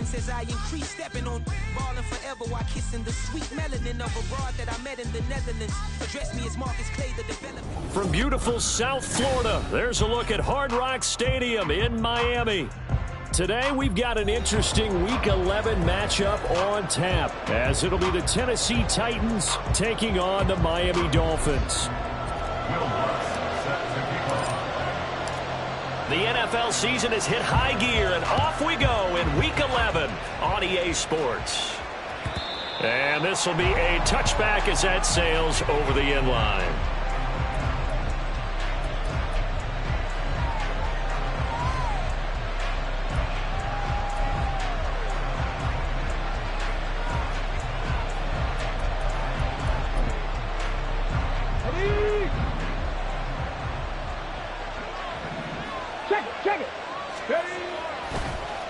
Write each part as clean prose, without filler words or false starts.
distance as I increase, stepping on ballin' forever while kissing the sweet melanin of a broad that I met in the Netherlands. Address me as Marcus Clay, the developer. From beautiful South Florida, there's a look at Hard Rock Stadium in Miami. Today, we've got an interesting Week 11 matchup on tap, as it'll be the Tennessee Titans taking on the Miami Dolphins. The NFL season has hit high gear, and off we go in Week 11 on EA Sports. And this will be a touchback as that sails over the end line.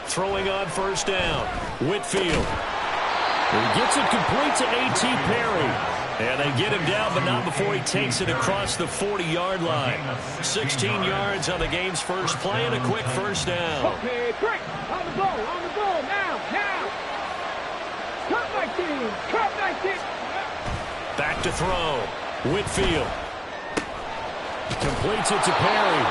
Throwing on first down, Whitfield. He gets it complete to A.T. Perry. And they get him down, but not before he takes it across the 40-yard line. 16 yards on the game's first play and a quick first down. Okay, great. On the ball, now. Cut 19. Back to throw, Whitfield. Completes it to Perry.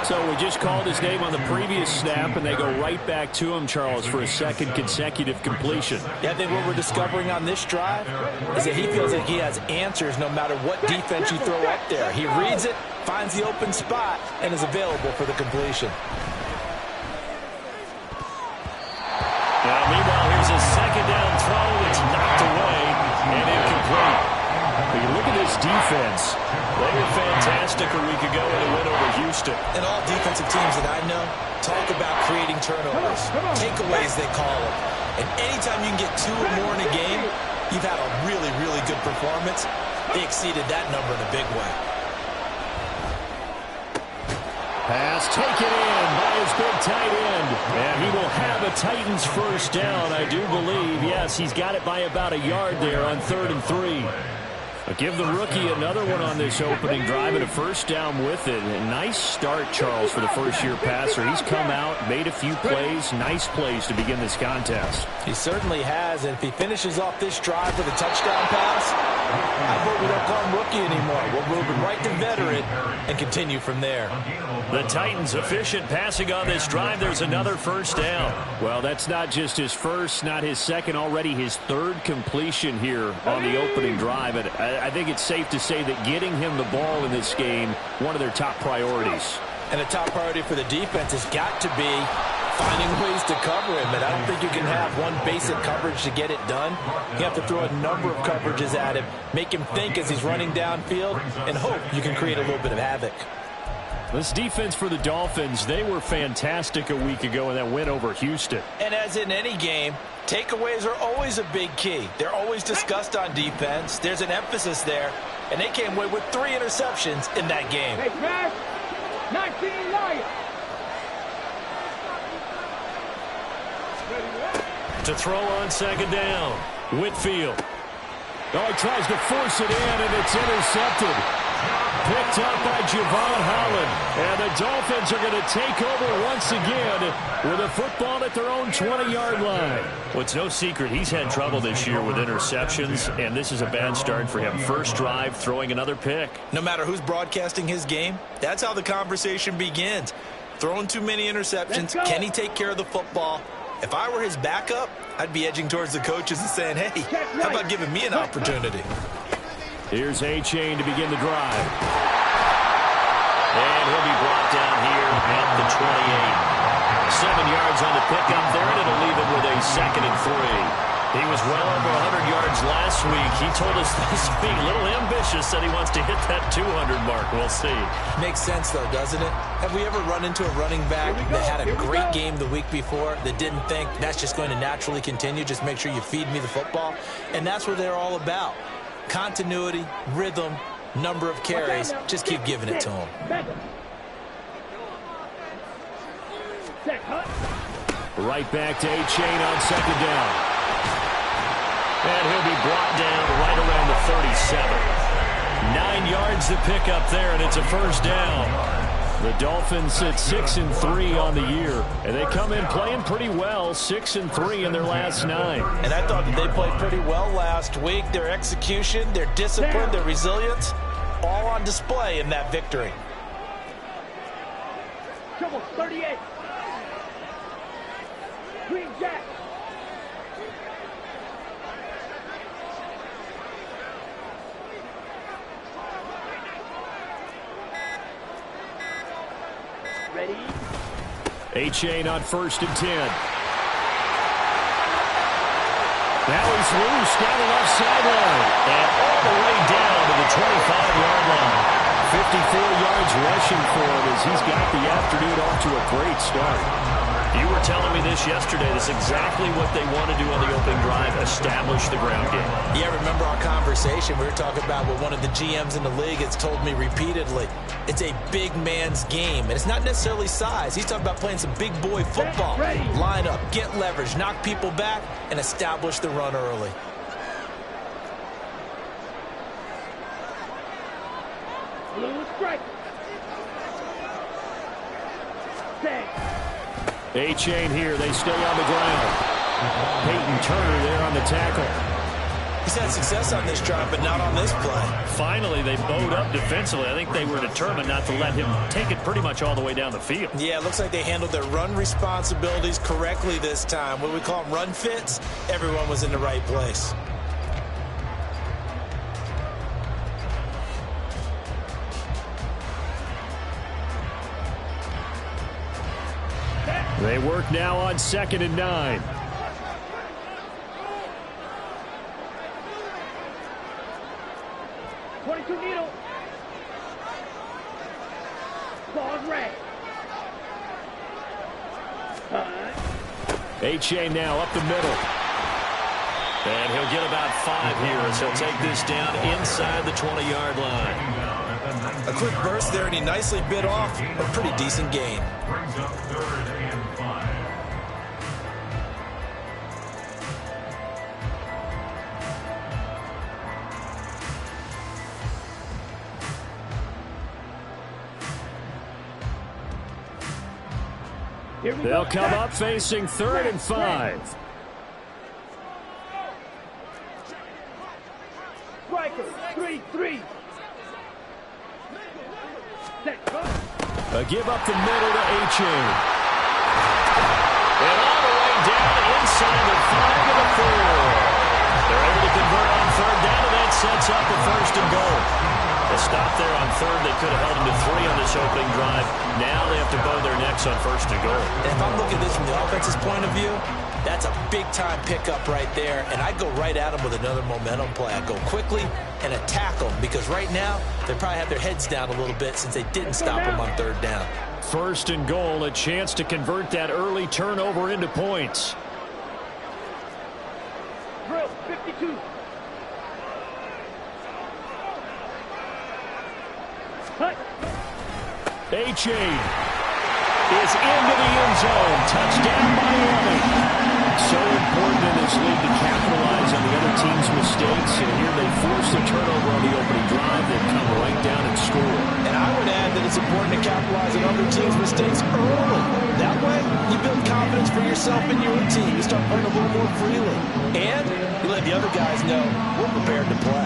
So we just called his name on the previous snap, and they go right back to him, Charles, for a second consecutive completion. Yeah, I think what we're discovering on this drive is that he feels like he has answers no matter what defense you throw up there. He reads it, finds the open spot, and is available for the completion. Now, meanwhile, here's a second down throw that's knocked away and incomplete. But you look at this defense. They were fantastic a week ago in a win over Houston. And all defensive teams that I know talk about creating turnovers, takeaways they call them. And anytime you can get 2 or more in a game, you've had a really, really good performance. They exceeded that number in a big way. Pass taken in by his big tight end. And he will have a Titans first down, I do believe. Yes, he's got it by about a yard there on 3rd and 3. Give the rookie another one on this opening drive and a first down with it. A nice start, Charles, for the first-year passer. He's come out, made a few plays, nice plays to begin this contest. He certainly has, and if he finishes off this drive with a touchdown pass, I hope we don't call him rookie anymore. We'll move him right to veteran and continue from there. The Titans efficient passing on this drive. There's another first down. Well, that's not just his first, not his second, already his 3rd completion here on the opening drive. And I think it's safe to say that getting him the ball in this game, one of their top priorities. And a top priority for the defense has got to be finding ways to cover him. And I don't think you can have one basic coverage to get it done. You have to throw a number of coverages at him, make him think as he's running downfield, and hope you can create a little bit of havoc. This defense for the Dolphins, they were fantastic a week ago in that win over Houston. And as in any game, takeaways are always a big key. They're always discussed on defense. There's an emphasis there, and they came away with 3 interceptions in that game. Hey, Brad, 19 Lions. To throw on second down, Whitfield. Oh, he tries to force it in, and it's intercepted. Picked up by Javon Holland. And the Dolphins are going to take over once again with a football at their own 20-yard line. Well, it's no secret he's had trouble this year with interceptions, and this is a bad start for him. First drive, throwing another pick. No matter who's broadcasting his game, that's how the conversation begins. Throwing too many interceptions, can he take care of the football? If I were his backup, I'd be edging towards the coaches and saying, hey, how about giving me an opportunity? Here's A-Chain to begin the drive. And he'll be brought down here at the 28. 7 yards on the pickup there, and it'll leave him with a 2nd and 3. He was well over 100 yards last week. He told us this week, a little ambitious, said he wants to hit that 200 mark. We'll see. Makes sense, though, doesn't it? Have we ever run into a running back that had a great game the week before that didn't think that's just going to naturally continue? Just make sure you feed me the football. And that's what they're all about. Continuity, rhythm, number of carries. Just keep giving it to him. Right back to A-Chain on second down. And he'll be brought down right around the 37. 9 yards to pick up there, and it's a first down. The Dolphins sit 6-3 on the year, and they come in playing pretty well, 6-3 in their last 9. And I thought that they played pretty well last week. Their execution, their discipline, their resilience, all on display in that victory. Trouble 38. Green Jack. Ready? A-Chain on 1st and 10. Now he's loose down the left sideline. And all the way down to the 25-yard line. 54 yards rushing for him as he's got the afternoon off to a great start. You were telling me this yesterday. This is exactly what they want to do on the opening drive, establish the ground game. Yeah, remember our conversation? We were talking about what one of the GMs in the league has told me repeatedly. It's a big man's game, and it's not necessarily size. He's talking about playing some big boy football. Line up, get leverage, knock people back, and establish the run early. Blue strike. A-Chain here. They stay on the ground. Peyton Turner there on the tackle. He's had success on this drive, but not on this play. Finally, they bowed up defensively. I think they were determined not to let him take it pretty much all the way down the field. Yeah, it looks like they handled their run responsibilities correctly this time. What we call them run fits, everyone was in the right place. They work now on 2nd and 9. Needle. Ball's red. A-Chain now up the middle. And he'll get about 5 here as he'll take this down inside the 20-yard line. A quick burst there, and he nicely bit off a pretty decent gain. They'll come up facing 3rd and 5. Striker, 3-3. A give up the middle to A-Chain. And all the way down inside the 5 to the 4. They're able to convert on 3rd down, and that sets up the 1st and goal. A stop there on 3rd. They could have held him to 3 on this opening drive. Now they have to bow their necks on 1st and goal. And if I'm looking at this from the offense's point of view, that's a big-time pickup right there. And I'd go right at them with another momentum play. I'd go quickly and attack them because right now they probably have their heads down a little bit since they didn't stop them on 3rd down. 1st and goal, a chance to convert that early turnover into points. Drill, 52. A-Chain is into the end zone. Touchdown, Miami. So important in this league to capitalize on the other team's mistakes. And here they force the turnover on the opening drive. They come right down and score. And I would add that it's important to capitalize on other teams' mistakes early. That way, you build confidence for yourself and your team. You start playing a little more freely. And you let the other guys know we're prepared to play.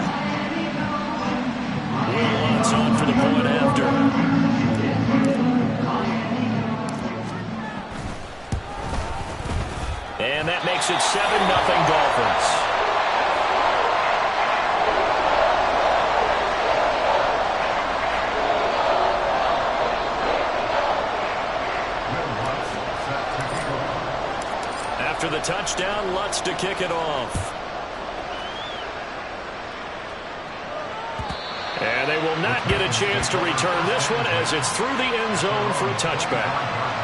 Lots on for the point after. And that makes it 7-0 Dolphins. After the touchdown, Lutz to kick it off. And they will not get a chance to return this one as it's through the end zone for a touchback.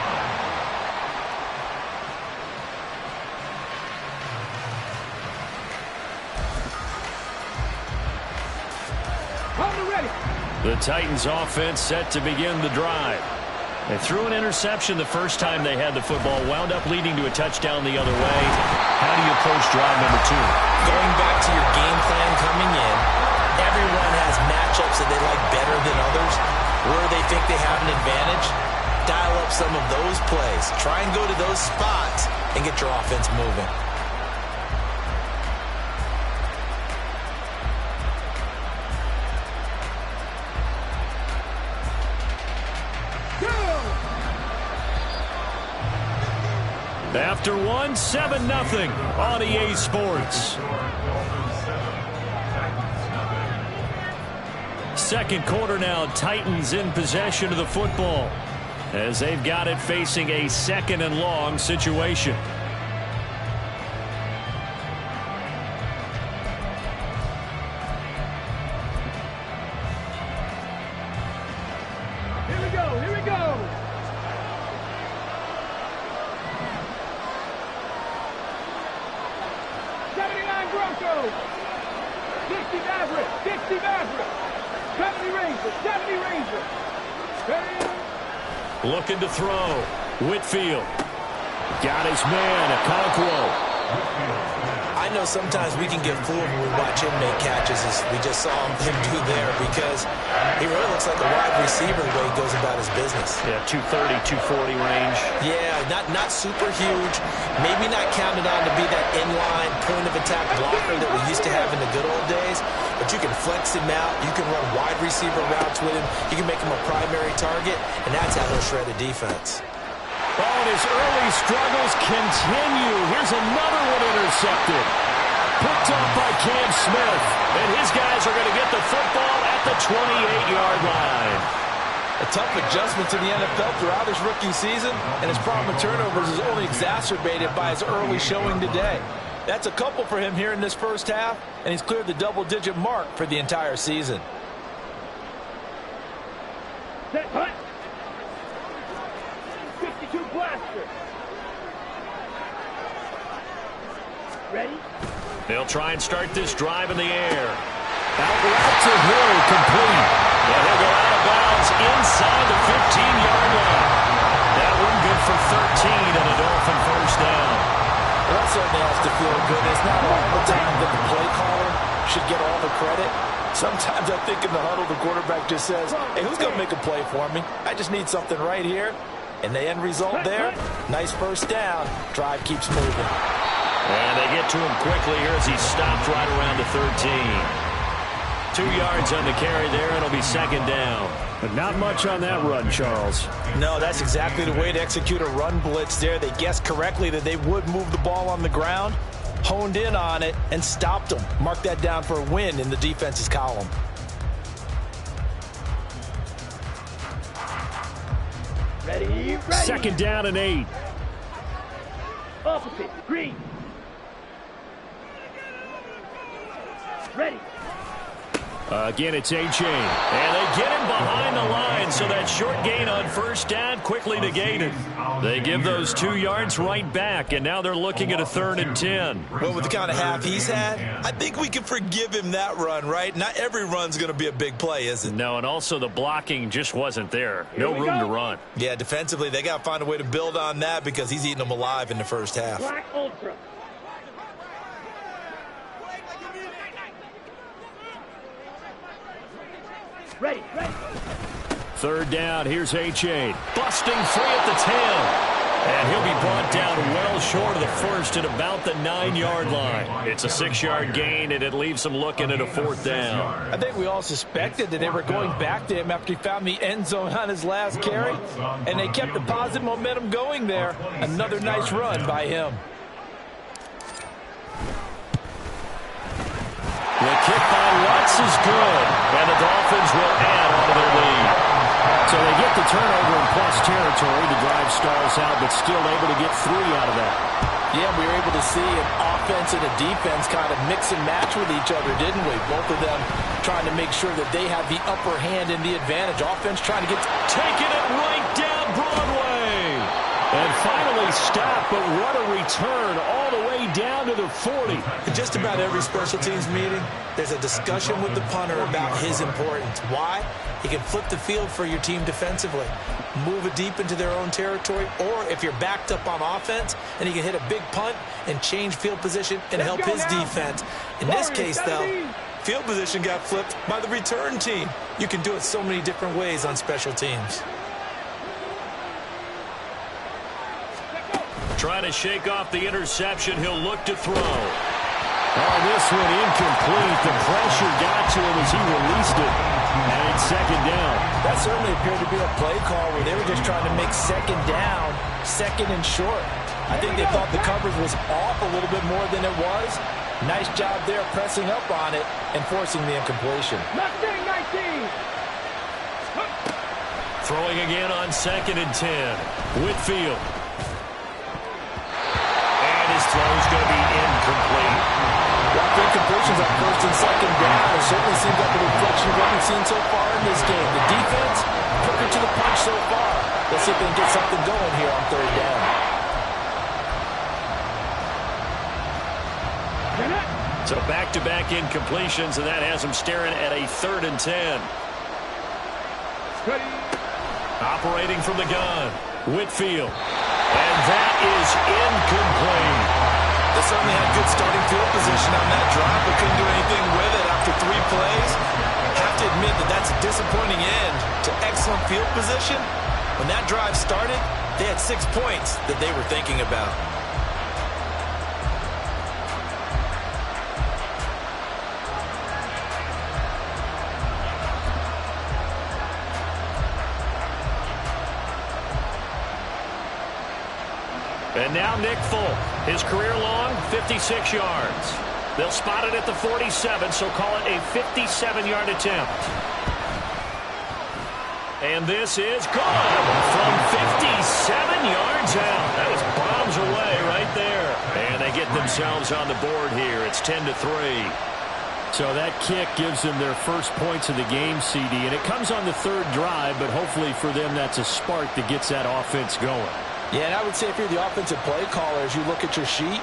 The Titans offense set to begin the drive. They threw an interception the first time they had the football, wound up leading to a touchdown the other way. How do you approach drive number 2? Going back to your game plan coming in, everyone has matchups that they like better than others. where they think they have an advantage, dial up some of those plays. Try and go to those spots and get your offense moving. After one, 7-0 on EA Sports. Second quarter now, Titans in possession of the football as they've got it facing a 2nd and long situation. Here we go, here we go. Broncos. 60 Maverick, 60 Maverick. 70 Ranger, 70 Ranger. Looking to throw. Whitfield. Got his man, Okonkwo. I know sometimes we can get fooled when we watch him make catches, as we just saw him do there, because he really looks like a wide receiver the way he goes about his business. Yeah, 230, 240 range. Yeah, not super huge. Maybe not counted on to be that inline point-of-attack blocker that we used to have in the good old days, but you can flex him out. You can run wide receiver routes with him. You can make him a primary target, and that's how he'll shred a defense. Oh, and his early struggles continue. Here's another one intercepted. Picked off by Cam Smith. And his guys are going to get the football at the 28-yard line. A tough adjustment to the NFL throughout his rookie season, and his problem with turnovers is only exacerbated by his early showing today. That's a couple for him here in this first half, and he's cleared the double-digit mark for the entire season. Set, hunt. 52 blaster. Ready? They'll try and start this drive in the air. Out route to Hill, complete. And he'll go out of bounds inside the 15-yard line. That one good for 13 and a Dolphin first down. Well, that certainly has to feel good. It's not all the time that the play caller should get all the credit. Sometimes I think in the huddle, the quarterback just says, hey, who's going to make a play for me? I just need something right here. And the end result there, nice first down. Drive keeps moving. And they get to him quickly here as he's stopped right around the 13. 2 yards on the carry there, and it'll be second down. But not much on that run, Charles. No, that's exactly the way to execute a run blitz there. They guessed correctly that they would move the ball on the ground, honed in on it, and stopped them. Mark that down for a win in the defense's column. Ready, ready. Second down and 8. Opposite, green. Ready. Again, it's A-Chain. And they get him behind the line, so that short gain on first down quickly negated. They give those 2 yards right back, and now they're looking at a 3rd and 10. Well, with the kind of half he's had, I think we can forgive him that run, right? Not every run's going to be a big play, is it? No, and also the blocking just wasn't there. No room to run. Yeah, defensively, they got to find a way to build on that because he's eating them alive in the first half. Black Ultra. Ready, ready. 3rd down, here's A-Chain. Busting free at the 10. And he'll be brought down well short of the first at about the 9-yard line. It's a 6-yard gain, and it leaves them looking at a 4th down. I think we all suspected that they were going back to him after he found the end zone on his last carry, and they kept the positive momentum going there. Another nice run by him. The kick by Lutz is good, and the Dolphins will add on to their lead. So they get the turnover in plus territory. The drive stalls out, but still able to get 3 out of that. Yeah, we were able to see an offense and a defense kind of mix and match with each other, didn't we? Both of them trying to make sure that they have the upper hand and the advantage. Offense trying to get... Taking it right down Broadway. And finally stopped, but what a return all the way down to the 40. In just about every special teams meeting, there's a discussion with the punter about his importance. Why? He can flip the field for your team defensively, move it deep into their own territory, or if you're backed up on offense, and he can hit a big punt and change field position and help his defense. In this case, though, field position got flipped by the return team. You can do it so many different ways on special teams. Trying to shake off the interception. He'll look to throw. Oh, this one incomplete. The pressure got to him as he released it. And it's second down. That certainly appeared to be a play call where they were just trying to make second down, second and short. I think they thought the coverage was off a little bit more than it was. Nice job there pressing up on it and forcing the incompletion. Mustang 19. Throwing again on 2nd and 10. Whitfield. And his throw's going to be incomplete. Well, incompletions on 1st and 2nd down. It certainly seems like a reflection of what we've seen so far in this game. The defense, quicker to the punch so far. Let's see if they can get something going here on 3rd down. So back-to-back incompletions, and that has him staring at a 3rd and 10. Operating from the gun, Whitfield. And that is incomplete. They certainly had good starting field position on that drive, but couldn't do anything with it after 3 plays. Have to admit that that's a disappointing end to excellent field position. When that drive started, they had 6 points that they were thinking about. And now Nick Folk, his career long, 56 yards. They'll spot it at the 47, so call it a 57-yard attempt. And this is good from 57 yards out. That was bombs away right there. And they get themselves on the board here. It's 10-3. So that kick gives them their first points of the game, CD. And it comes on the 3rd drive, but hopefully for them that's a spark that gets that offense going. Yeah, and I would say if you're the offensive play caller, as you look at your sheet,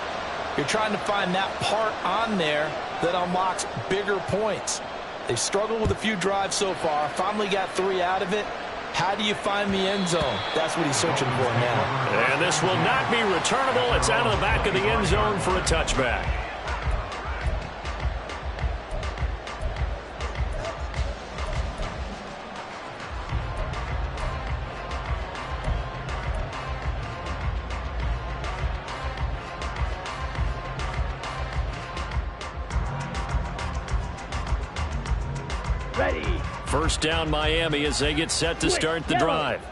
you're trying to find that part on there that unlocks bigger points. They've struggled with a few drives so far, finally got 3 out of it. How do you find the end zone? That's what he's searching for now. And this will not be returnable. It's out of the back of the end zone for a touchback. Ready. First down Miami as they get set to start the drive.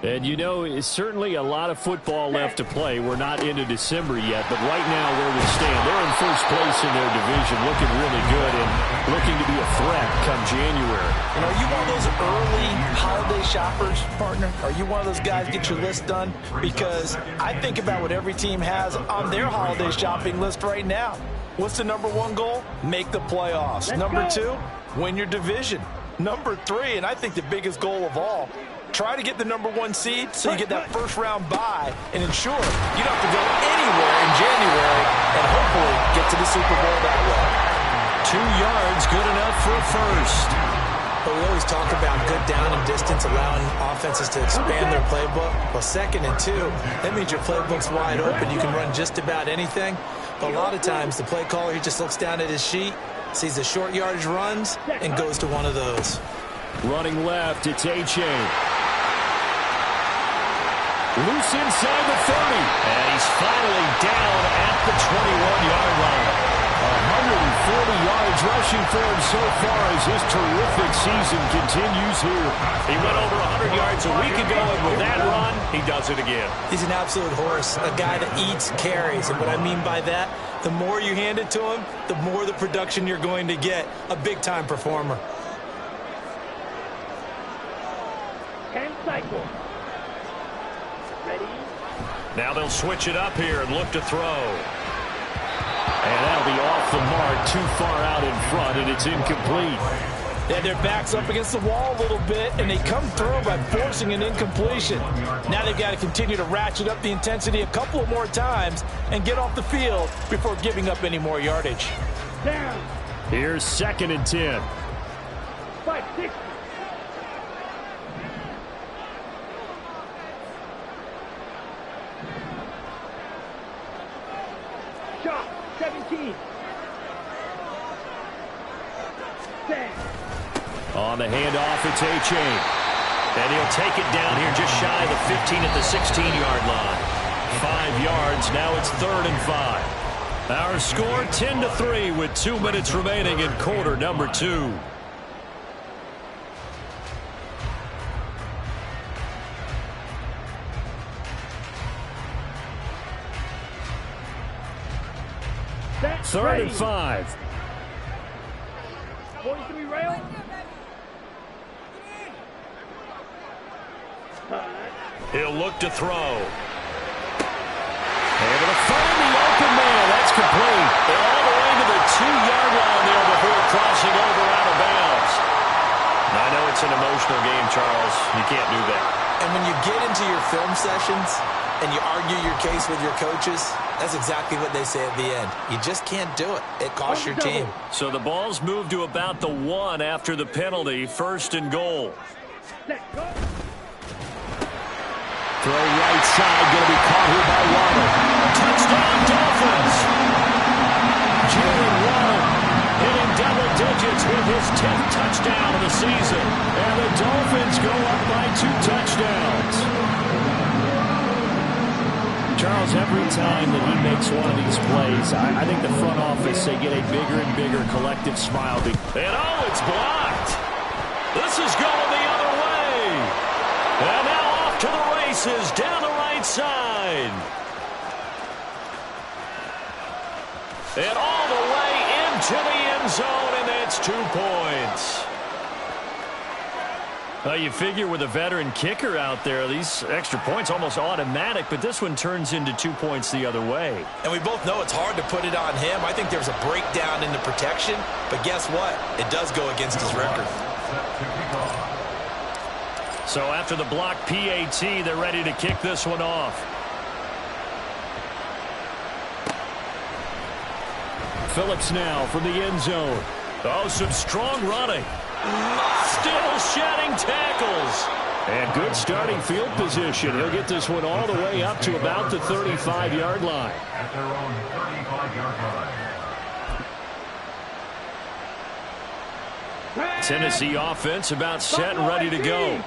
And you know, it's certainly a lot of football left to play. We're not into December yet, but right now where we stand, they're in first place in their division, looking really good and looking to be a threat come January. And are you one of those early holiday shoppers, partner? Are you one of those guys get your list done? Because I think about what every team has on their holiday shopping list right now. What's the #1 goal? Make the playoffs. #2, win your division. #3, and I think the biggest goal of all, try to get the #1 seed so you get that first-round bye and ensure you don't have to go anywhere in January and hopefully get to the Super Bowl that way. 2 yards, good enough for a first. But we always talk about good down and distance, allowing offenses to expand their playbook. Well, 2nd and 2, that means your playbook's wide open. You can run just about anything. But a lot of times, the play caller, he just looks down at his sheet, sees the short yardage runs, and goes to one of those. Running left, it's A-Chain. Loose inside the 30. And he's finally down at the 21-yard line. 140 yards rushing for him so far as his terrific season continues here. He went over 100 yards a week ago, and with that run, he does it again. He's an absolute horse, a guy that eats carries. And what I mean by that, the more you hand it to him, the more the production you're going to get. A big-time performer. 10 cycles. Ready. Now they'll switch it up here and look to throw. And that'll be off the mark, too far out in front, and it's incomplete. Yeah, their back's up against the wall a little bit, and they come through by forcing an incompletion. Now they've got to continue to ratchet up the intensity a couple of more times and get off the field before giving up any more yardage. Down. Here's 2nd and 10. 560. Shot. 17. Set. On the handoff, it's A-Chain. And he'll take it down here just shy of the 15 at the 16-yard line. 5 yards. Now it's 3rd and 5. Our score 10-3 with 2 minutes remaining in quarter number 2. Third and 5. 43 rail. He'll look to throw. Able to find the open man. That's complete. And all the way to the 2-yard line there before crossing over out of bounds. Now, I know it's an emotional game, Charles. You can't do that. And when you get into your film sessions and you argue your case with your coaches, that's exactly what they say at the end. You just can't do it. It costs your team. So the ball's moved to about the 1 after the penalty. 1st and goal. Set. Go. Throw right side, going to be caught here by Waddle. Touchdown, Dolphins! Jalen Waddle Hitting double digits with his 10th touchdown of the season. And the Dolphins go up by 2 touchdowns. Charles, every time that he makes one of these plays, I think the front office, they get a bigger and bigger collective smile. And oh, it's blocked. This is going the other way. And now off to the races down the right side. And all the way into the end zone, and that's 2 points. You figure with a veteran kicker out there, these extra points almost automatic, but this one turns into 2 points the other way. And we both know it's hard to put it on him. I think there's a breakdown in the protection, but guess what? It does go against his record. So after the block PAT, they're ready to kick this one off. Phillips now from the end zone. Oh, some strong running. Still shedding tackles. And good starting field position. He'll get this one all the way up to about the 35-yard line. At their own 35-yard line. Tennessee offense about set and ready to go.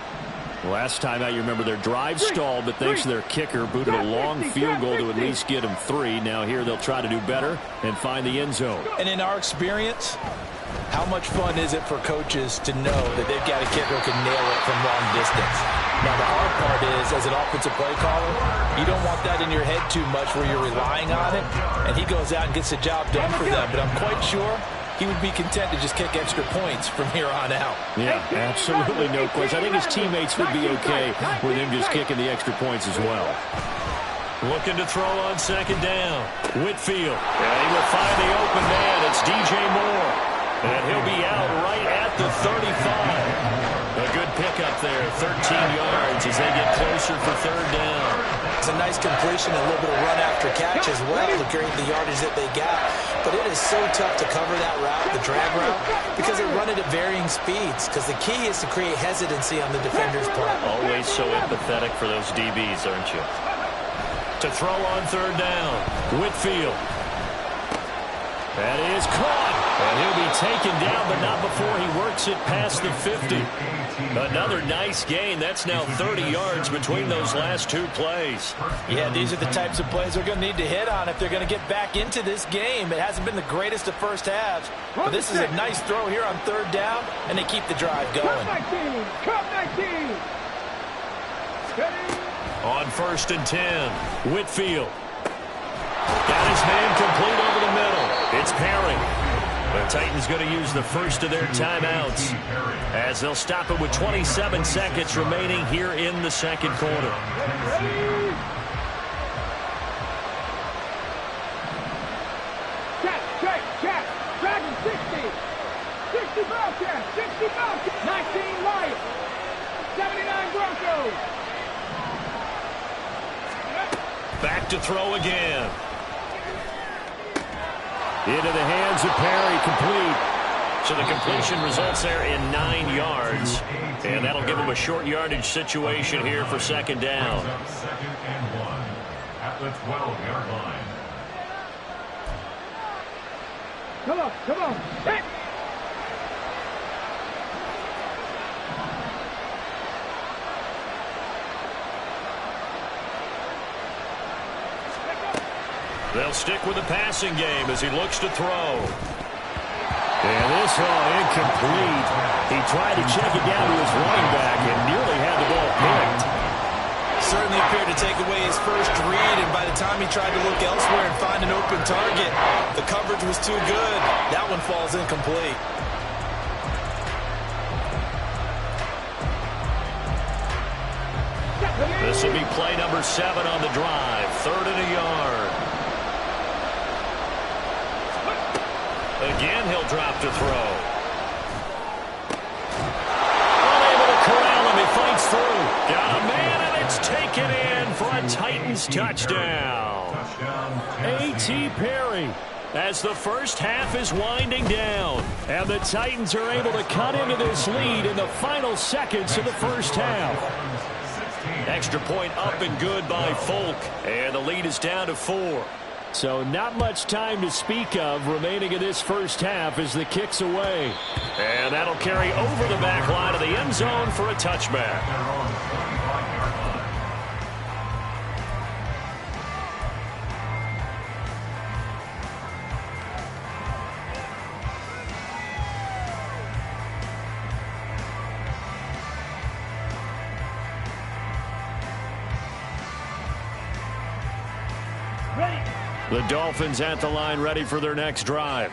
Last time out, you remember their drive stalled, but thanks to their kicker, booted a long field goal to at least get them 3. Now here they'll try to do better and find the end zone. And in our experience, how much fun is it for coaches to know that they've got a kicker who can nail it from long distance? Now, the hard part is, as an offensive play caller, you don't want that in your head too much where you're relying on it, and he goes out and gets the job done for them. But I'm quite sure he would be content to just kick extra points from here on out. Yeah, absolutely no question. I think his teammates would be okay with him just kicking the extra points as well. Looking to throw on 2nd down. Whitfield. And he will find the open man. It's DJ Moore. And he'll be out right at the 35. A good pickup there, 13 yards as they get closer for 3rd down. It's a nice completion, a little bit of run after catch as well to create the yardage that they got. But it is so tough to cover that route, the drag route, because they run it at varying speeds. Because the key is to create hesitancy on the defender's part. Always so empathetic for those DBs, aren't you? To throw on 3rd down, Whitfield. That is caught. And he'll be taken down, but not before he works it past the 50. Another nice gain. That's now 30 yards between those last 2 plays. Yeah, these are the types of plays they're going to need to hit on if they're going to get back into this game. It hasn't been the greatest of first halves, but this is a nice throw here on 3rd down, and they keep the drive going. Cut 19. On 1st and 10, Whitfield. Got his man complete over the middle. It's Perry. The Titans going to use the first of their timeouts as they'll stop it with 27 seconds remaining here in the 2nd quarter. Check. Dragon 60. 60 Bobcats. 60 Bobcats. 19 Lions. 79 Broncos. Back to throw again. Into the hands of Perry, complete. So the completion results there in 9 yards. And that'll give him a short yardage situation here for 2nd down. 2nd and 1 at the 12-yard line. Come on. Hit. stick with the passing game as he looks to throw. And this one incomplete. He tried to check it down to his running back and nearly had the ball picked. Certainly appeared to take away his first read, and by the time he tried to look elsewhere and find an open target, the coverage was too good. That one falls incomplete. This will be play number 7 on the drive. 3rd and a yard. Again, he'll drop to throw. Unable to corral him. He fights through. Got a man, and it's taken in for a Titans touchdown. A.T. Perry, as the first half is winding down, and the Titans are able to cut into this lead in the final seconds of the first half. Extra point up and good by Folk, and the lead is down to 4. So not much time to speak of remaining in this first half as the kick's away. And that'll carry over the back line of the end zone for a touchback. The Dolphins at the line ready for their next drive.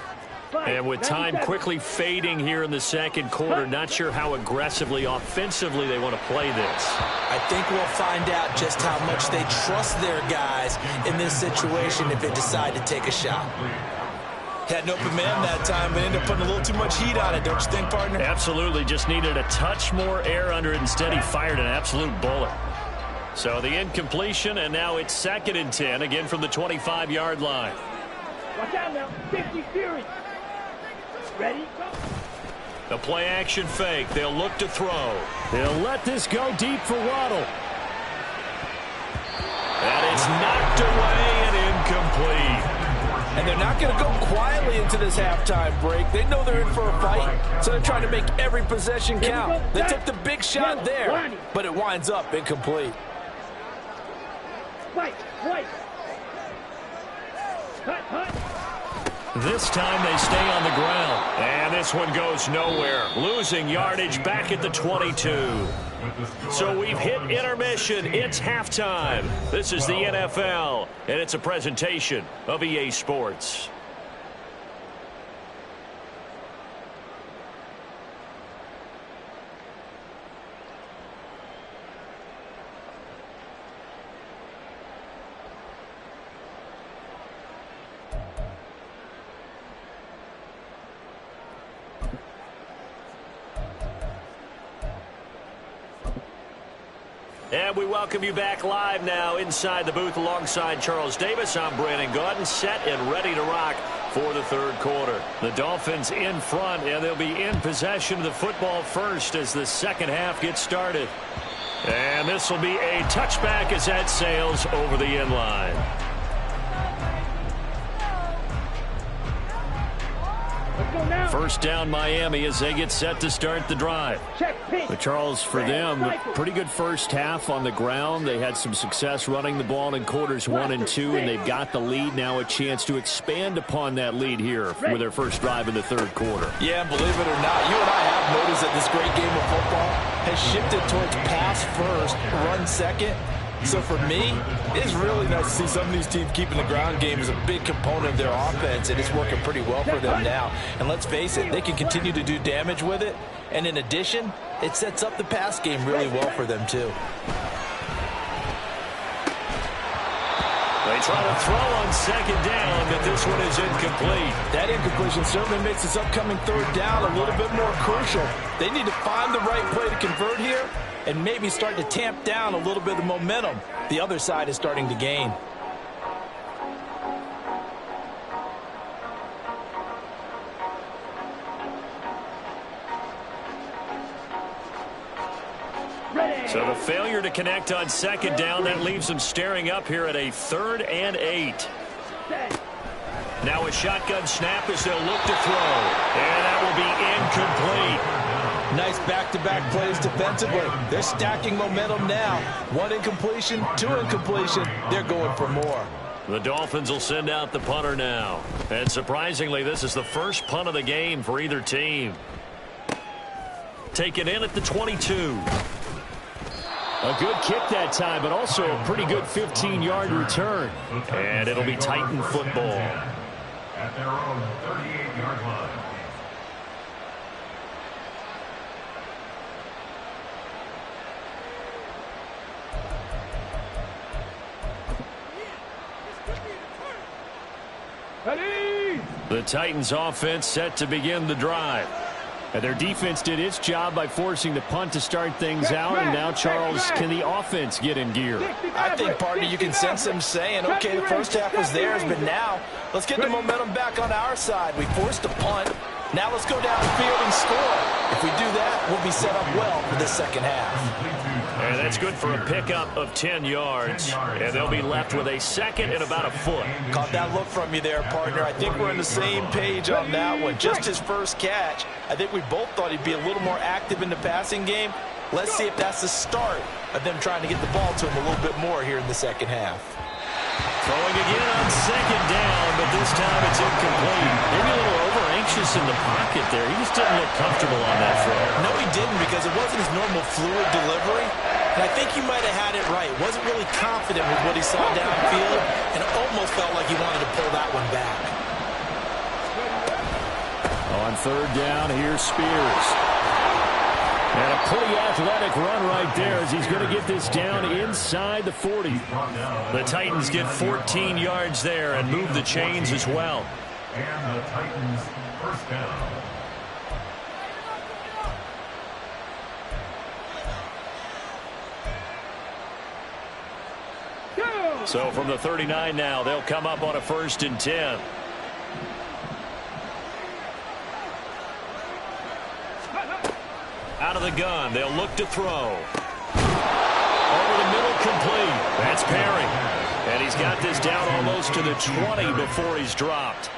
And with time quickly fading here in the second quarter, not sure how aggressively, offensively they want to play this. I think we'll find out just how much they trust their guys in this situation if they decide to take a shot. Had an open man that time, but ended up putting a little too much heat on it, don't you think, partner? Absolutely. Just needed a touch more air under it. Instead, he fired an absolute bullet. So the incompletion, and now it's 2nd and 10, again from the 25-yard line. Watch out now. 50 Fury. Ready? The play-action fake. They'll look to throw. They'll let this go deep for Waddle. And it's knocked away and incomplete. And they're not going to go quietly into this halftime break. They know they're in for a fight, so they're trying to make every possession count. They took the big shot there, but it winds up incomplete. Fight. Hut. This time they stay on the ground. And this one goes nowhere. Losing yardage back at the 22. So we've hit intermission. It's halftime. This is the NFL, and it's a presentation of EA Sports. And we welcome you back live now inside the booth alongside Charles Davis. I'm Brandon Gaudin, set and ready to rock for the third quarter. The Dolphins in front, and they'll be in possession of the football first as the second half gets started. And this will be a touchback as that sails over the end line. First down Miami as they get set to start the drive. But Charles, for them, pretty good first half on the ground. They had some success running the ball in quarters 1 and 2, and they've got the lead now, a chance to expand upon that lead here with their first drive in the third quarter. Yeah, believe it or not, you and I have noticed that this great game of football has shifted towards pass first, run second. So for me, it's really nice to see some of these teams keeping the ground game as a big component of their offense, and it's working pretty well for them now. And let's face it, they can continue to do damage with it. And in addition, it sets up the pass game really well for them too. They try to throw on second down, but this one is incomplete. That incompletion certainly makes this upcoming third down a little bit more crucial. They need to find the right play to convert here and maybe start to tamp down a little bit of the momentum the other side is starting to gain. So the failure to connect on second down, that leaves them staring up here at a 3rd and 8. Now a shotgun snap as they'll look to throw. And that will be incomplete. Nice back-to-back plays defensively. They're stacking momentum now. 1 incompletion, 2 incompletion. They're going for more. The Dolphins will send out the punter now. And surprisingly, this is the first punt of the game for either team. Taken in at the 22. A good kick that time, but also a pretty good 15-yard return. And it'll be Titan football. At their own 38-yard line. The Titans offense set to begin the drive. And their defense did its job by forcing the punt to start things out. And now, Charles, can the offense get in gear? I think, partner, you can sense them saying, okay, the first half was theirs, but now let's get the momentum back on our side. We forced a punt. Now let's go downfield and score. If we do that, we'll be set up well for the second half. And that's good for a pickup of 10 yards. And they'll be left with a second and about a foot. Caught that look from you there, partner. I think we're on the same page on that one. Just his first catch. I think we both thought he'd be a little more active in the passing game. Let's see if that's the start of them trying to get the ball to him a little bit more here in the second half. Throwing again on second down, but this time it's incomplete. Maybe a little over-anxious in the pocket there. He just didn't look comfortable on that throw. No, he didn't, because it wasn't his normal fluid delivery. And I think he might have had it right. Wasn't really confident with what he saw downfield, and almost felt like he wanted to pull that one back. On third down, here's Spears. And a pretty athletic run right there as he's going to get this down inside the 40. The Titans get 14 yards there and move the chains as well. And the Titans first down. So from the 39 now, they'll come up on a 1st and 10. Out of the gun, they'll look to throw. Over the middle, complete. That's Perry. And he's got this down almost to the 20 before he's dropped.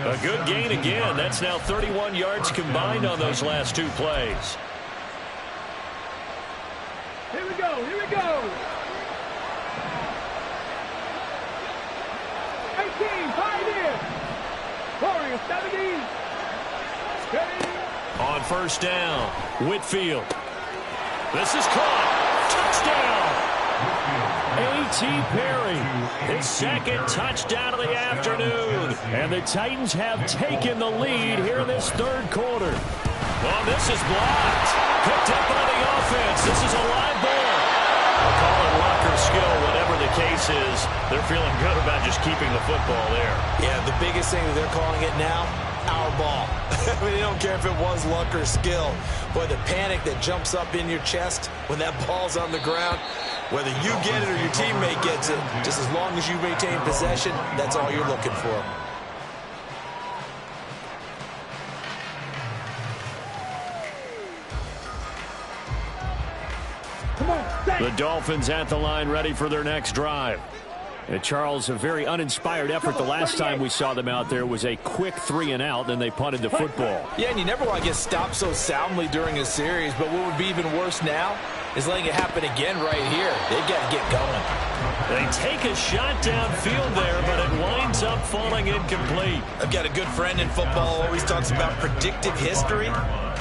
A good gain again. That's now 31 yards combined on those last two plays. Here we go, here we go. 18, 5 in. Warrior 70. Steady. On first down, Whitfield. This is caught. Touchdown. A.T. Perry, his second touchdown of the afternoon. And the Titans have taken the lead here in this third quarter. Oh, this is blocked. Picked up by the offense. This is a live ball. I'll call it luck or skill, whatever the case is. They're feeling good about just keeping the football there. Yeah, the biggest thing that they're calling it now, our ball. I mean, they don't care if it was luck or skill. Boy, the panic that jumps up in your chest when that ball's on the ground, whether you get it or your teammate gets it, just as long as you maintain possession, that's all you're looking for. The Dolphins at the line ready for their next drive. And Charles, a very uninspired effort the last time we saw them out there was a quick 3-and-out, and they punted the football. Yeah, and you never want to get stopped so soundly during a series, but what would be even worse now is letting it happen again right here. They've got to get going. They take a shot downfield there, but it winds up falling incomplete. I've got a good friend in football, always talks about predictive history.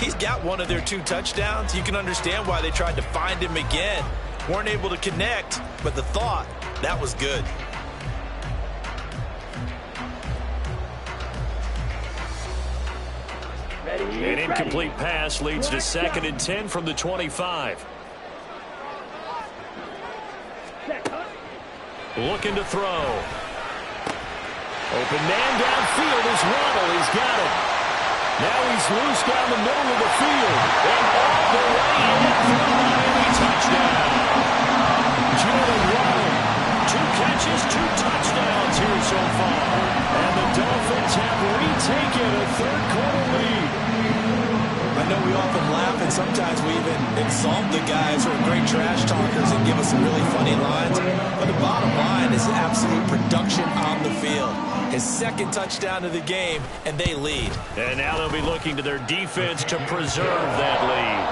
He's got one of their 2 touchdowns. You can understand why they tried to find him again. Weren't able to connect, but the thought, that was good. An incomplete pass leads to 2nd and 10 from the 25. Looking to throw. Open man downfield is Waddle. He's got it. Now he's loose down the middle of the field. And all the way in for the Miami touchdown. Jalen Waddle. 2 catches, 2 touchdowns here so far. And the Dolphins have retaken a third-quarter lead. I know we often laugh, and sometimes we even insult the guys who are great trash talkers and give us some really funny lines. But the bottom line is absolute production on the field. His 2nd touchdown of the game, and they lead. And now they'll be looking to their defense to preserve that lead.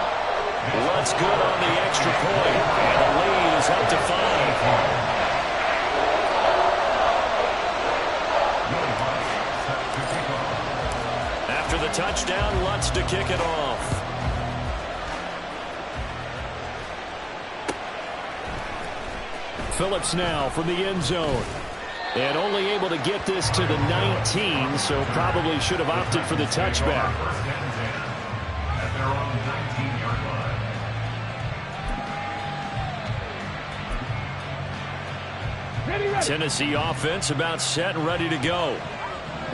What's good on the extra point? And the lead is up to 5. the touchdown, Lutz to kick it off. Phillips now from the end zone. And only able to get this to the 19, so probably should have opted for the touchback. First and 10 at their own 19-yard line. Ready. Tennessee offense about set and ready to go.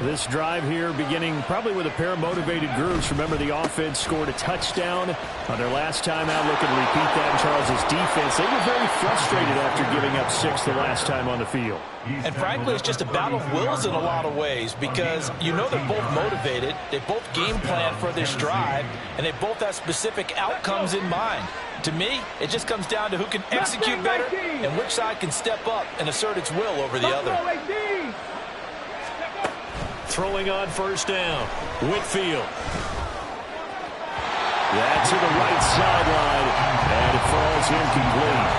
This drive here beginning probably with a pair of motivated groups. Remember, the offense scored a touchdown on their last time out. Looking to repeat that in Charles's defense. They were very frustrated after giving up 6 the last time on the field. And frankly, it's just a battle of wills in a lot of ways because you know they're both motivated. They both game plan for this drive, and they both have specific outcomes in mind. To me, it just comes down to who can execute better and which side can step up and assert its will over the other. Throwing on first down, Whitfield. That to the right sideline, and it falls incomplete.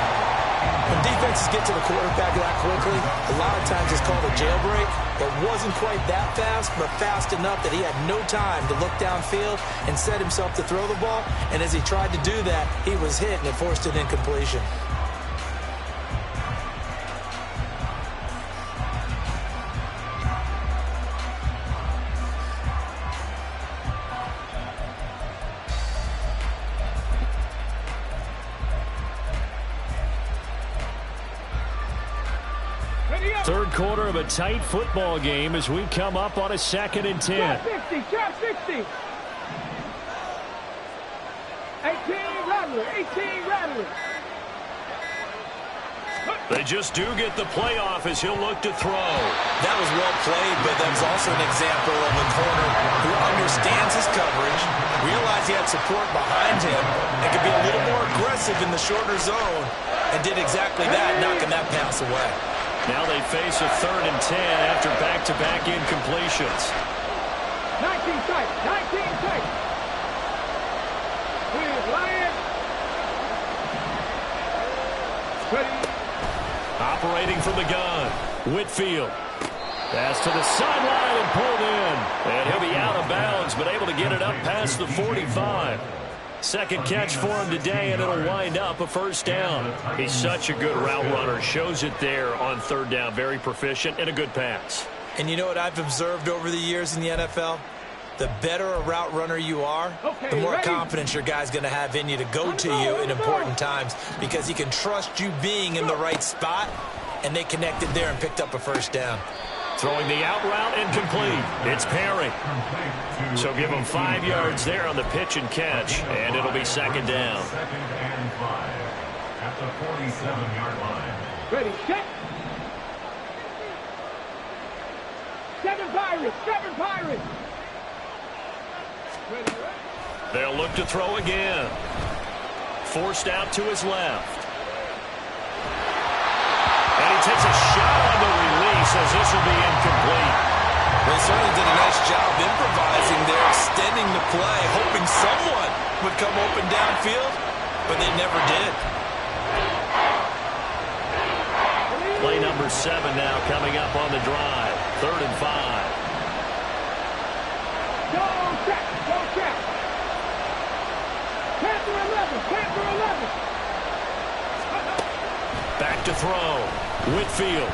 When defenses get to the quarterback that quickly, a lot of times it's called a jailbreak. It wasn't quite that fast, but fast enough that he had no time to look downfield and set himself to throw the ball. And as he tried to do that, he was hit, and it forced an incompletion. Third quarter of a tight football game as we come up on a 2nd and 10. Shot 60. 18 Rattler. They just do get the playoff as he'll look to throw. That was well played, but that was also an example of a corner who understands his coverage, realized he had support behind him, and could be a little more aggressive in the shorter zone, and did exactly that, knocking that pass away. Now they face a 3rd and 10 after back-to-back incompletions. 19 tight. Here's Lion. Ready. Operating from the gun, Whitfield. Pass to the sideline and pulled in. And he'll be out of bounds, but able to get it up past the 45. Second catch for him today, and it'll wind up a first down. He's such a good route runner. Shows it there on 3rd down. Very proficient and a good pass. And you know what I've observed over the years in the NFL? The better a route runner you are, the more confidence your guy's going to have in you to go to you in important times because he can trust you being in the right spot, and they connected there and picked up a first down. Throwing the out route incomplete. It's Perry. So give him 5 yards there on the pitch and catch, and it'll be 2nd down. 2nd and 5 at the 47-yard line. Ready, check. 7 Pirates. Ready. They'll look to throw again. Forced out to his left. And he takes a shot on the release as this will be incomplete. They certainly did a nice job improvising there, extending the play, hoping someone would come open downfield, but they never did. Play number 7 now coming up on the drive. 3rd and 5. Go check. Panther 11. Back to throw. Whitfield.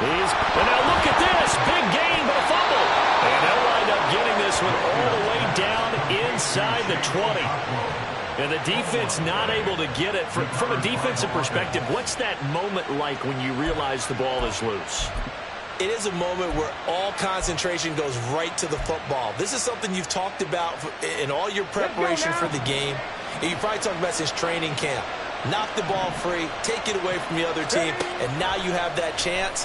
And now look at this. Big gain, but a fumble. And they'll wind up getting this one all the way down inside the 20. And the defense not able to get it. From a defensive perspective, what's that moment like when you realize the ball is loose? It is a moment where all concentration goes right to the football. This is something you've talked about in all your preparation for the game. You probably talked about since training camp. Knock the ball free, take it away from the other team, and now you have that chance.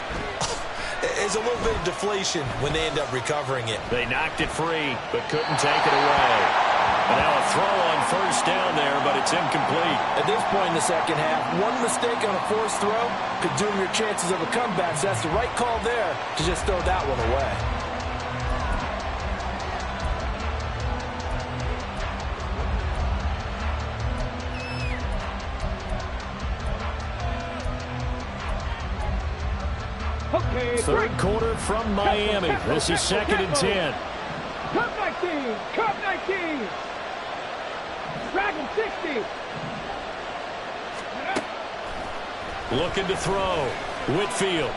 There's a little bit of deflation when they end up recovering it. They knocked it free, but couldn't take it away. And now a throw on first down there, but it's incomplete. At this point in the second half, one mistake on a forced throw could doom your chances of a comeback. So that's the right call there to just throw that one away. Third quarter from Miami. This is 2nd and 10. Cup 19. Cup 19. Dragon 60. Looking to throw. Whitfield.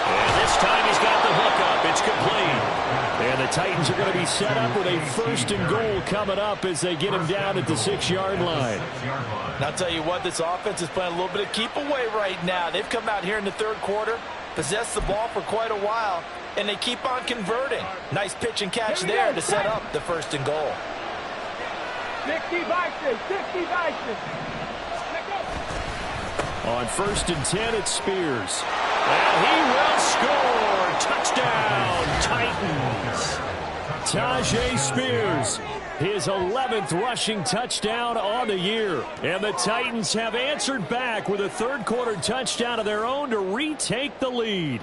And this time he's got the hook up. It's complete. And the Titans are going to be set up with a 1st and goal coming up as they get him down at the 6-yard line. And I'll tell you what, this offense is playing a little bit of keep away right now. They've come out here in the 3rd quarter, possessed the ball for quite a while, and they keep on converting. Nice pitch and catch there to set up the 1st and goal. 60 Bison. 60 Bison. On 1st and 10, it's Spears. And he will score. Touchdown, Titans. Tyjae Spears, his 11th rushing touchdown on the year. And the Titans have answered back with a 3rd quarter touchdown of their own to retake the lead.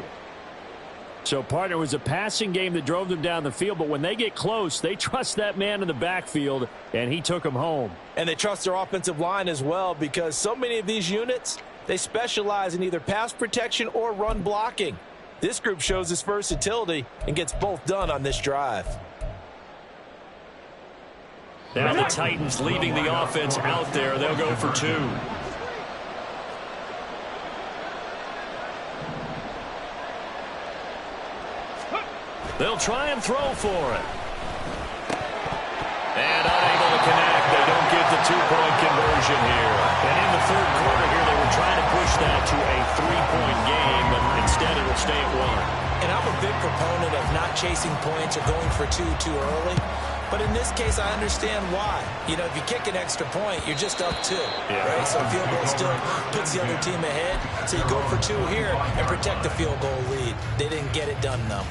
So, partner, it was a passing game that drove them down the field, but when they get close, they trust that man in the backfield, and he took them home. And they trust their offensive line as well, because so many of these units, they specialize in either pass protection or run blocking. This group shows its versatility and gets both done on this drive. Now the Titans leaving the offense out there. They'll go for 2. They'll try and throw for it. And unable to connect. They don't get the 2-point conversion here. And in the 3rd quarter here, they were trying to push that to a 3-point game, but instead it will stay at 1. And I'm a big proponent of not chasing points or going for 2 too early. But in this case, I understand why. You know, if you kick an extra point, you're just up 2, right? So a field goal still puts the other team ahead. So you go for 2 here and protect the field goal lead. They didn't get it done, though.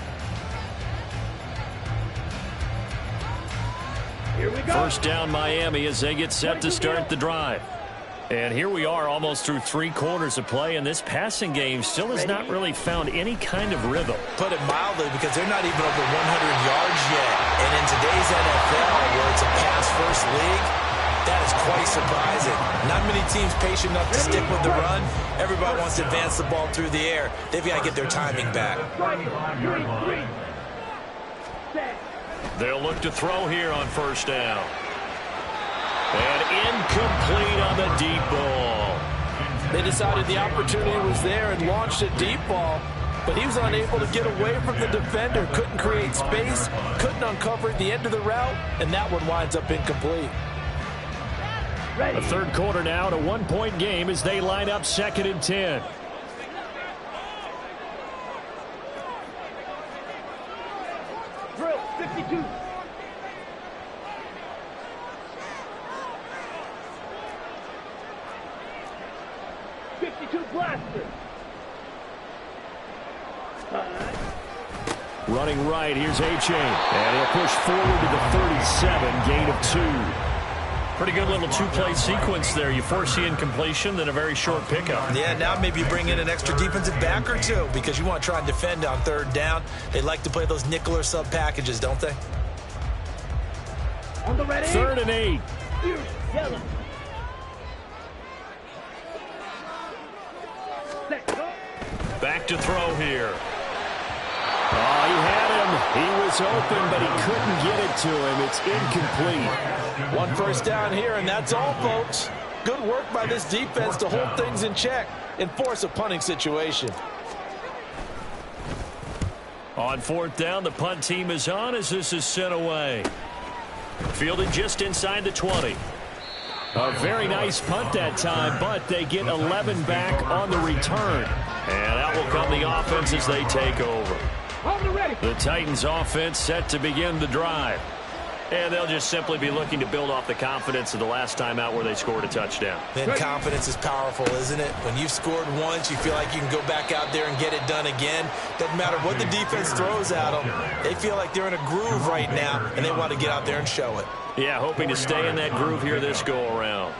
Here we go. 1st down Miami as they get set to start the drive. And here we are almost through 3 quarters of play, and this passing game still has not really found any kind of rhythm. Put it mildly, because they're not even over 100 yards yet. And in today's NFL, where it's a pass-first league, that is quite surprising. Not many teams patient enough to stick with the run. Everybody wants to advance the ball through the air. They've got to get their timing back. They'll look to throw here on 1st down. And incomplete on the deep ball. They decided the opportunity was there and launched a deep ball, but he was unable to get away from the defender, couldn't create space, couldn't uncover the end of the route, and that one winds up incomplete. The 3rd quarter now, at a 1-point game as they line up 2nd and 10. Drill 52. Blaster. Running right, here's A-Chain. And he'll push forward to the 37, gain of 2. Pretty good little 2-play sequence there. You force the incompletion, then a very short pickup. Yeah, now maybe you bring in an extra defensive back or 2 because you want to try and defend on 3rd down. They like to play those nickel or sub packages, don't they? On the ready. 3rd and 8. Yellow. Back to throw here. Oh, he had him. He was open, but he couldn't get it to him. It's incomplete. 1 1st down here, and that's all, folks. Good work by this defense to hold things in check and force a punting situation. On 4th down, the punt team is on as this is sent away. Fielded just inside the 20. A very nice punt that time, but they get 11 back on the return. And out will come the offense as they take over. The Titans offense set to begin the drive. And they'll just simply be looking to build off the confidence of the last time out where they scored a touchdown. Man, confidence is powerful, isn't it? When you've scored once, you feel like you can go back out there and get it done again. Doesn't matter what the defense throws at them. They feel like they're in a groove right now, and they want to get out there and show it. Yeah, hoping to stay in that groove here this go-around.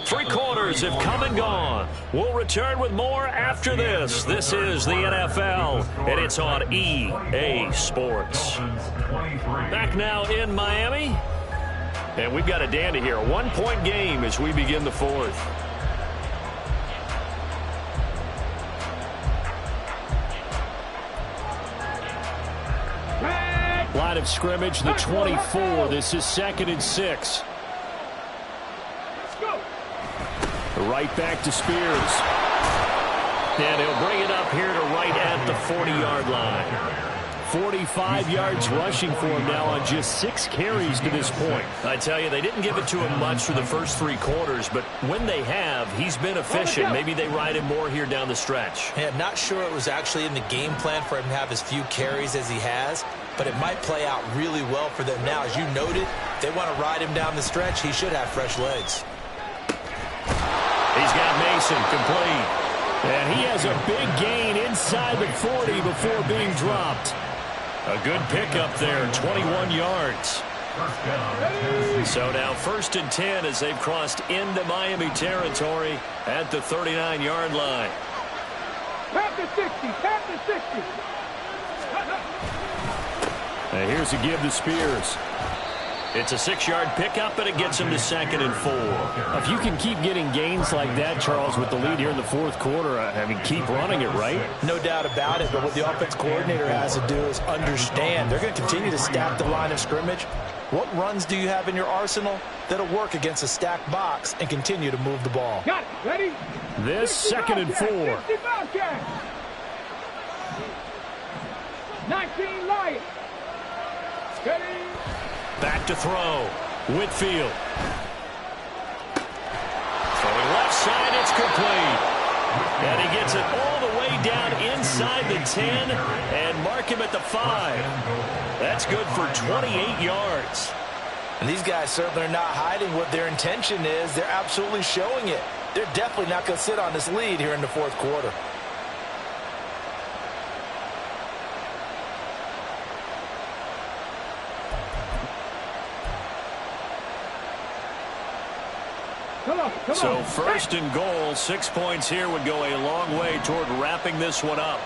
3 quarters have come and gone. We'll return with more after this. This is the NFL, and it's on EA Sports. Back now in Miami, and we've got a dandy here. A 1-point game as we begin the 4th. line of scrimmage, the 24. This is 2nd and 6. Right back to Spears. And he'll bring it up here to right at the 40-yard line. 45 yards rushing for him now on just 6 carries to this point. I tell you, they didn't give it to him much for the first 3 quarters, but when they have, he's been efficient. Maybe they ride him more here down the stretch. Yeah, I'm not sure it was actually in the game plan for him to have as few carries as he has, but it might play out really well for them now. As you noted, they want to ride him down the stretch. He should have fresh legs. He's got Mason complete. And he has a big gain inside the 40 before being dropped. A good pickup there, 21 yards. So now 1st and 10 as they've crossed into Miami territory at the 39-yard line. Tap the 60, tap the 60. And here's a give to Spears. It's a 6-yard pickup, and it gets him to 2nd and 4. If you can keep getting gains like that, Charles, with the lead here in the 4th quarter, I mean, keep running it, right? No doubt about it, but what the offense coordinator has to do is understand they're going to continue to stack the line of scrimmage. What runs do you have in your arsenal that'll work against a stacked box and continue to move the ball? Got it. Ready? This 2nd and 4. 19 Lions. Steady. Back to throw. Whitfield. Throwing left side, it's complete. And he gets it all the way down inside the 10 and mark him at the 5. That's good for 28 yards. And these guys certainly are not hiding what their intention is. They're absolutely showing it. They're definitely not going to sit on this lead here in the 4th quarter. So 1st and goal, 6 points here would go a long way toward wrapping this one up.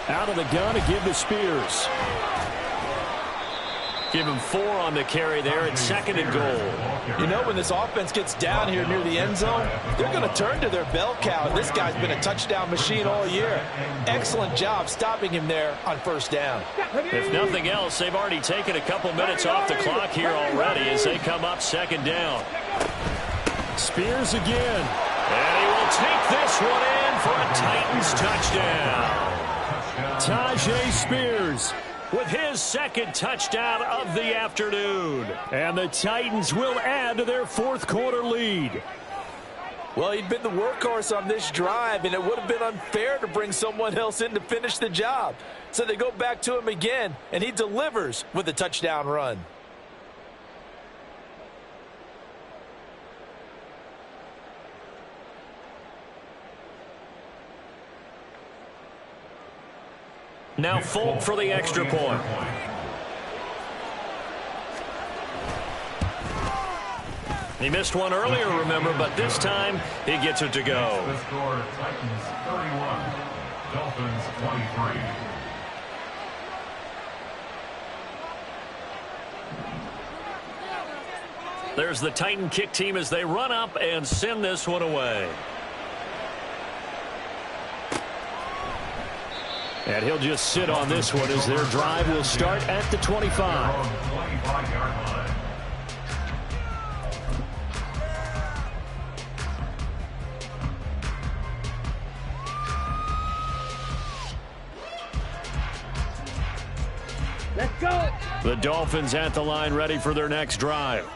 Out of the gun to give to Spears. Give him 4 on the carry there. It's 2nd and goal. You know, when this offense gets down here near the end zone, they're going to turn to their bell cow. This guy's been a touchdown machine all year. Excellent job stopping him there on 1st down. If nothing else, they've already taken a couple minutes off the clock here already as they come up 2nd down. Spears again. And he will take this one in for a Titans touchdown. Tyjae Spears with his 2nd touchdown of the afternoon. And the Titans will add to their 4th quarter lead. Well, he'd been the workhorse on this drive, and it would have been unfair to bring someone else in to finish the job. So they go back to him again, and he delivers with a touchdown run. Now Folk for the extra point. He missed one earlier, remember, but this time he gets it to go. The score, Titans 31, Dolphins 23. There's the Titan kick team as they run up and send this one away. And he'll just sit on this one as their drive will start at the 25. 25-yard line. Let's go. The Dolphins at the line ready for their next drive.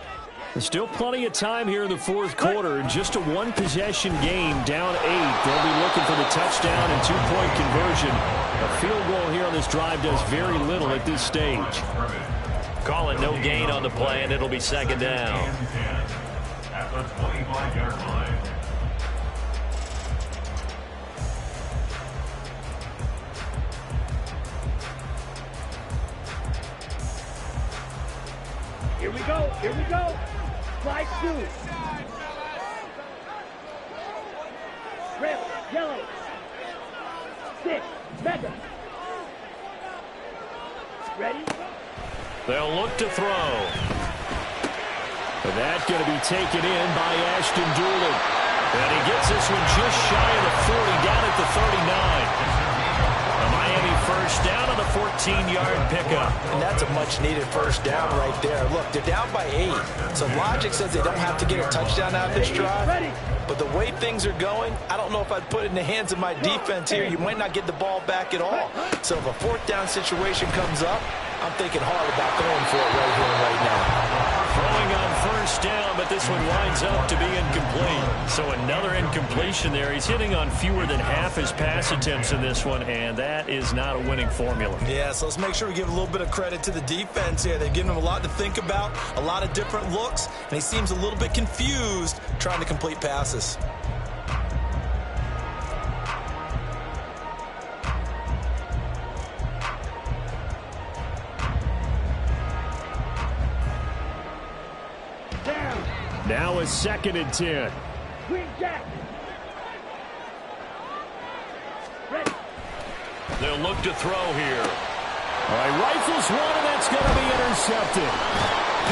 There's still plenty of time here in the 4th quarter. Just a 1-possession game, down 8. They'll be looking for the touchdown and 2-point conversion. A field goal here on this drive does very little at this stage. Call it no gain on the play, and it'll be 2nd down. At the 25-yard line. Here we go. Here we go. Slide 2. Red, yellow. 6. Mega. Ready? They'll look to throw. And that's going to be taken in by Ashton Dulin. And he gets this one just shy of the 40, down at the 39. A Miami first down on the 14-yard pickup. And that's a much-needed first down right there. Look, they're down by 8. So logic says they don't have to get a touchdown out of this drive. But the way things are going, I don't know if I'd put it in the hands of my defense here. You might not get the ball back at all. So if a fourth down situation comes up, I'm thinking hard about going for it right here and right now. Throwing on first down, but this one winds up to be incomplete. So another incompletion there. He's hitting on fewer than half his pass attempts in this one, and that is not a winning formula. Yeah, so let's make sure we give a little bit of credit to the defense here. They've given him a lot to think about, a lot of different looks, and he seems a little bit confused trying to complete passes. Now a 2nd and 10. Green Jack. Ready. They'll look to throw here. All right, rifles one, and that's going to be intercepted.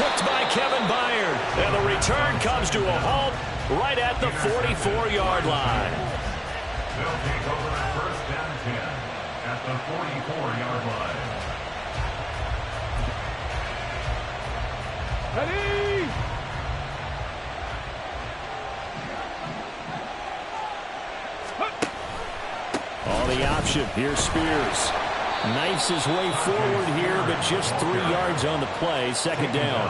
Picked by Kevin Byard. And the return comes to a halt right at the 44-yard line. They'll take over first and 10 at the 44-yard line. Ready. On the option, here's Spears. Knifes his way forward here, but just 3 yards on the play. 2nd down.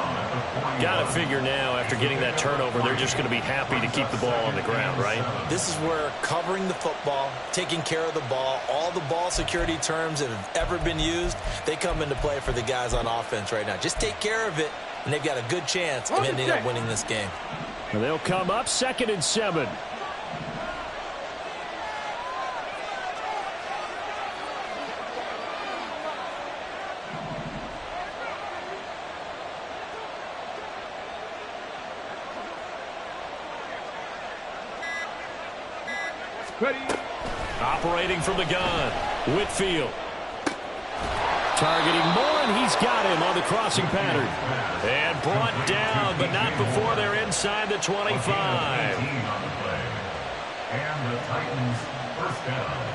Got to figure now, after getting that turnover, they're just going to be happy to keep the ball on the ground, right? This is where covering the football, taking care of the ball, all the ball security terms that have ever been used, they come into play for the guys on offense right now. Just take care of it, and they've got a good chance of ending up winning this game. And they'll come up 2nd and 7. Ready. Operating from the gun, Whitfield. Targeting Moore, and he's got him on the crossing pattern. And brought down, but not before they're inside the 25. On the play. And the Titans first down.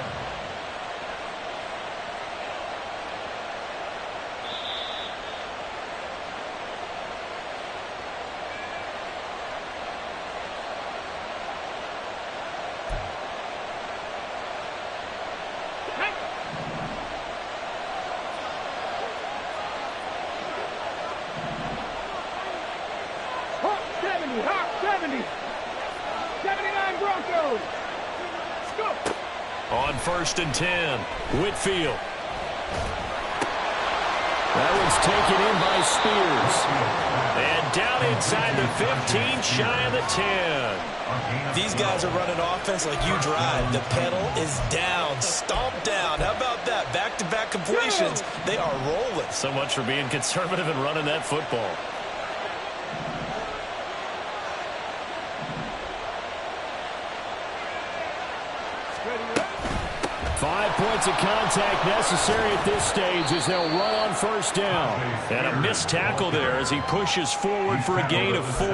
Hawk 70. 79 Broncos. Let's go. On 1st and 10, Whitfield. That one's taken in by Spears. And down inside the 15, shy of the 10. These guys are running offense like you drive. The pedal is down, stomp down. How about that? Back-to-back completions. They are rolling. So much for being conservative and running that football. 5 points of contact necessary at this stage as they'll run on 1st down. And a missed tackle there as he pushes forward for a gain of 4.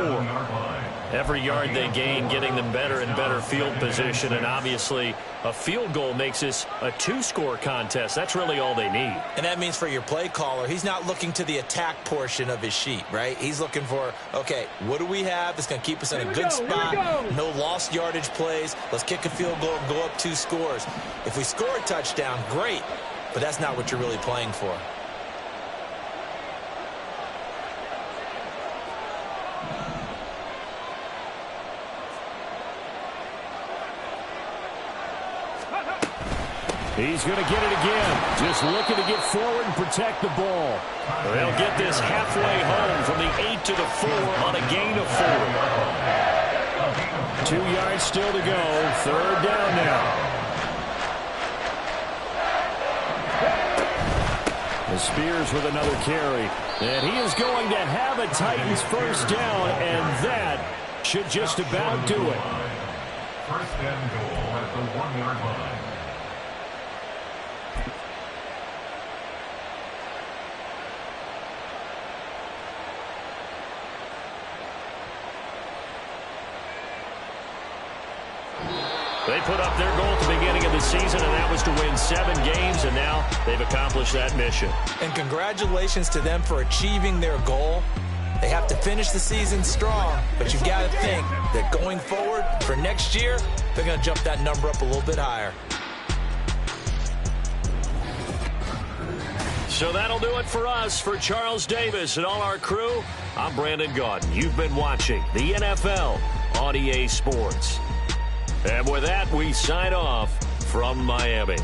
Every yard they gain, getting them better and better field position. And obviously, a field goal makes this a 2-score contest. That's really all they need. And that means for your play caller, he's not looking to the attack portion of his sheet, right? He's looking for, okay, what do we have that's going to keep us in a good spot? No lost yardage plays. Let's kick a field goal and go up 2 scores. If we score a touchdown, great. But that's not what you're really playing for. He's going to get it again. Just looking to get forward and protect the ball. They'll get this halfway home from the 8 to the 4 on a gain of 4. 2 yards still to go. 3rd down now. Spears with another carry. And he is going to have a Titans 1st down, and that should just about do it. 1st and goal at the 1-yard line. They put up their goal at the beginning of the season, and that was to win 7 games, and now they've accomplished that mission. And congratulations to them for achieving their goal. They have to finish the season strong, but you've got to think that going forward for next year, they're going to jump that number up a little bit higher. So that'll do it for us. For Charles Davis and all our crew, I'm Brandon Gaudin. You've been watching the NFL on EA Sports. And with that, we sign off from Miami.